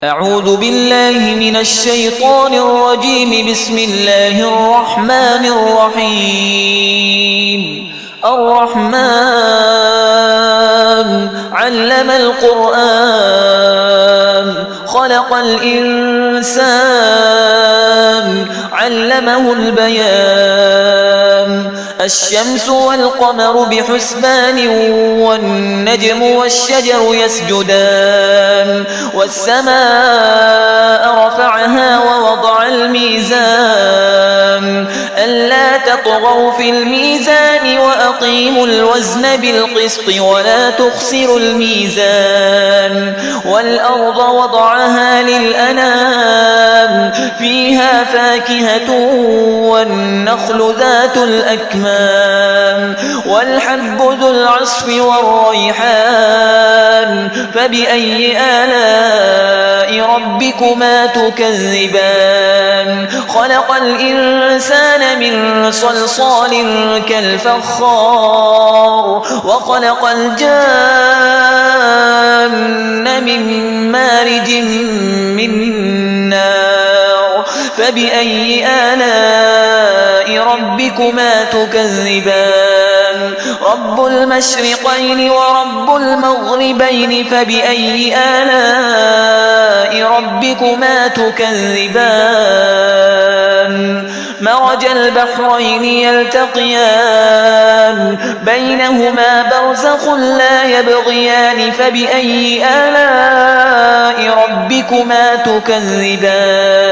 أعوذ بالله من الشيطان الرجيم. بسم الله الرحمن الرحيم. الرحمن علم القرآن خلق الإنسان علمه البيان. الشمس والقمر بحسبان والنجم والشجر يسجدان. والسماء رفعها ووضع الميزان ألا تطغوا في الميزان وأقيموا الوزن بالقسط ولا تخسروا الميزان. والأرض وضعها للأنام فيها فاكهة والنخل ذات الأكمام والحب ذو العصف والريحان. فبأي آلاء ربكما تكذبان؟ خلق الإنسان من صلصال كالفخار وخلق الجان من مارج من نار. فبأي آلاء ربكما تكذبان؟ رب المشرقين ورب المغربين. فبأي آلاء ربكما تكذبان؟ مرج البحرين يلتقيان بينهما برزخ لا يبغيان. فبأي آلاء ربكما تكذبان؟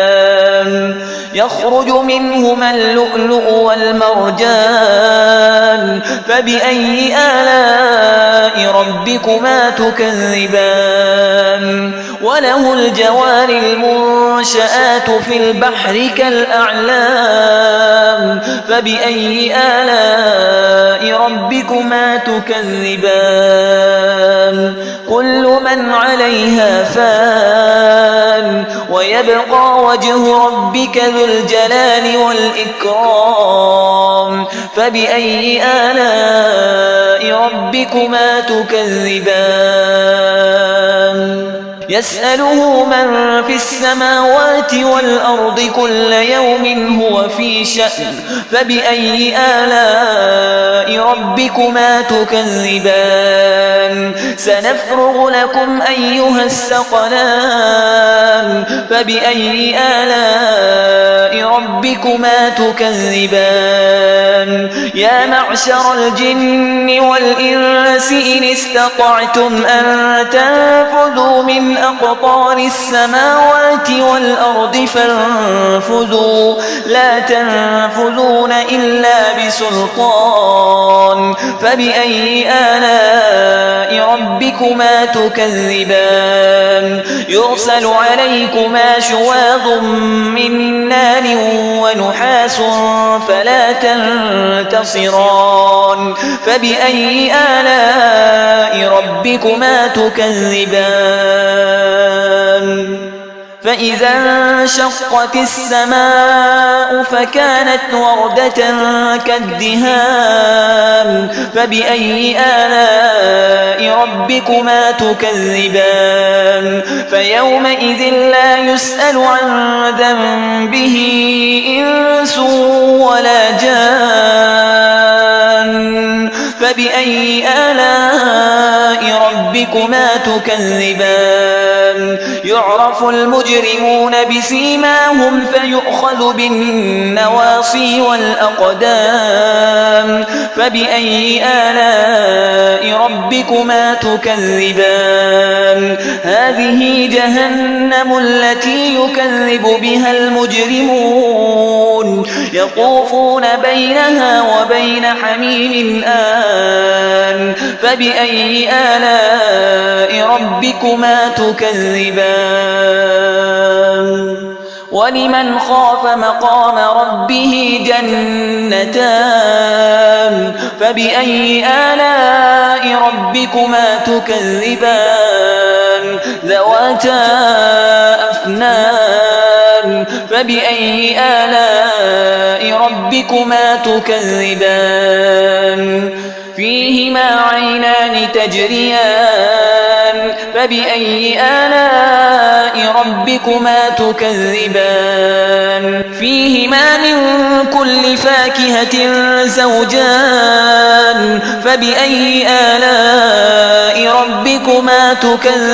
يخرج منهما اللؤلؤ والمرجان. فبأي آلاء ربكما تكذبان؟ وله الجوار المنشآت في البحر كالأعلام. فبأي آلاء ربكما تكذبان؟ كل من عليها فان ويبقى وجه ربك ذو الجلال والإكرام. فبأي آلاء ربكما تكذبان؟ يسأله من في السماوات والأرض كل يوم هو في شأن. فبأي آلاء ربكما تكذبان؟ سنفرغ لكم أيها الثقلان. فبأي آلاء ربكما تكذبان؟ يا معشر الجن والإنس إن استطعتم أن تنفذوا من أقطار السماوات والأرض فانفذوا لا تنفذون إلا بسلطان. فبأي آلاء ربكما تكذبان؟ يرسل عليكما شواظ من نار ونحاس فلا تنتصران. فبأي آلاء ربكما تكذبان؟ فإذا انشقت السماء فكانت وردة كالدهان. فبأي آلاء ربكما تكذبان؟ فيومئذ لا يسأل عن ذنبه إنس ولا جان. فبأي آلاء ربكما تكذبان؟ يعرف المجرمون بسيماهم فيؤخذ بالنواصي والأقدام. فبأي آلاء ربكما تكذبان؟ هذه جهنم التي يكذب بها المجرمون يطوفون بينها وبين حميم آن. فبأي آلاء ربكما تكذبان؟ ولمن خاف مقام ربه جنتان. فبأي آلاء ربكما تكذبان؟ ذواتا أفنان. فبأي آلاء ربكما تكذبان؟ فيهما عينان تجريان فبأي آلاء ربكما تكذبان فيهما من كل فاكهة زوجان فبأي آلاء ربكما تكذبان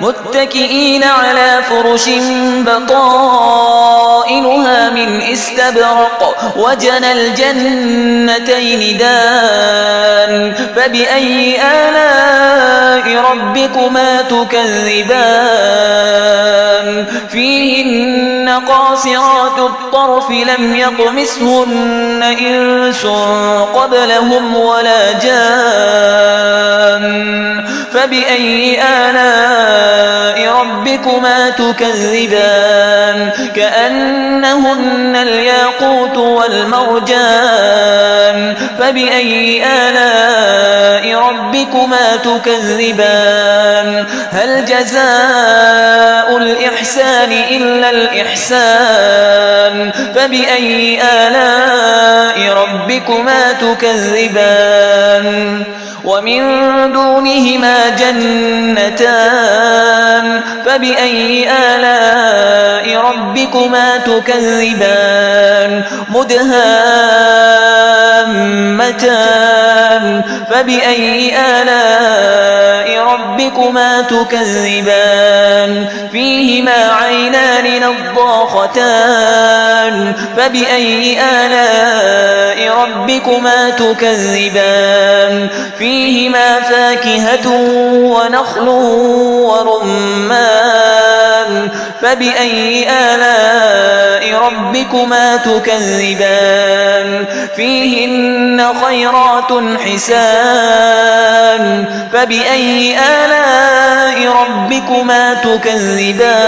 متكئين على فرش بطائنها من استبرق وجنى الجنتين دان فبأي آلاء ربكما تكذبان فيهن قاصرات الطرف لم يطمثهن إنس قبلهم ولا جان فبأي آلاء ربكما تكذبان كأنهن الياقوت والمرجان فبأي آلاء ربكما تكذبان هل جزاء الإحسان إلا الإحسان فبأي آلاء ربكما تكذبان ومن دونهما جنتان فبأي آلاء ربكما تكذبان مدهامتان فبأي آلاء ربكما تكذبان فيهما عينان نضاختان فبأي آلاء ربكما تكذبان فيهما فاكهة ونخل ورمان فبأي آلاء ربكما تكذبان فيهن خيرات حسان فبأي آلاء ربكما تكذبان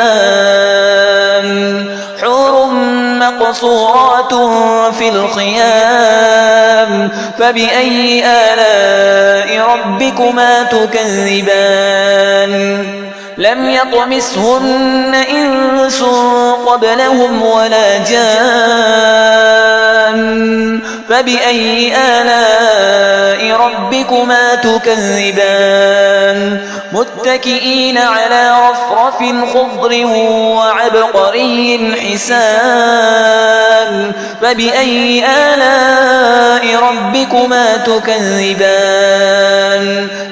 حور مقصورات في الخيام فبأي آلاء ربكما تكذبان لم يطمثهن إنس قبلهم ولا جان فبأي آلاء ربكما تكذبان متكئين على رفرف خضر وعبقري حسان فبأي آلاء ربكما تكذبان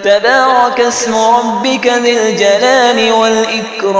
تبارك اسم ربك ذي الجلال والإكرام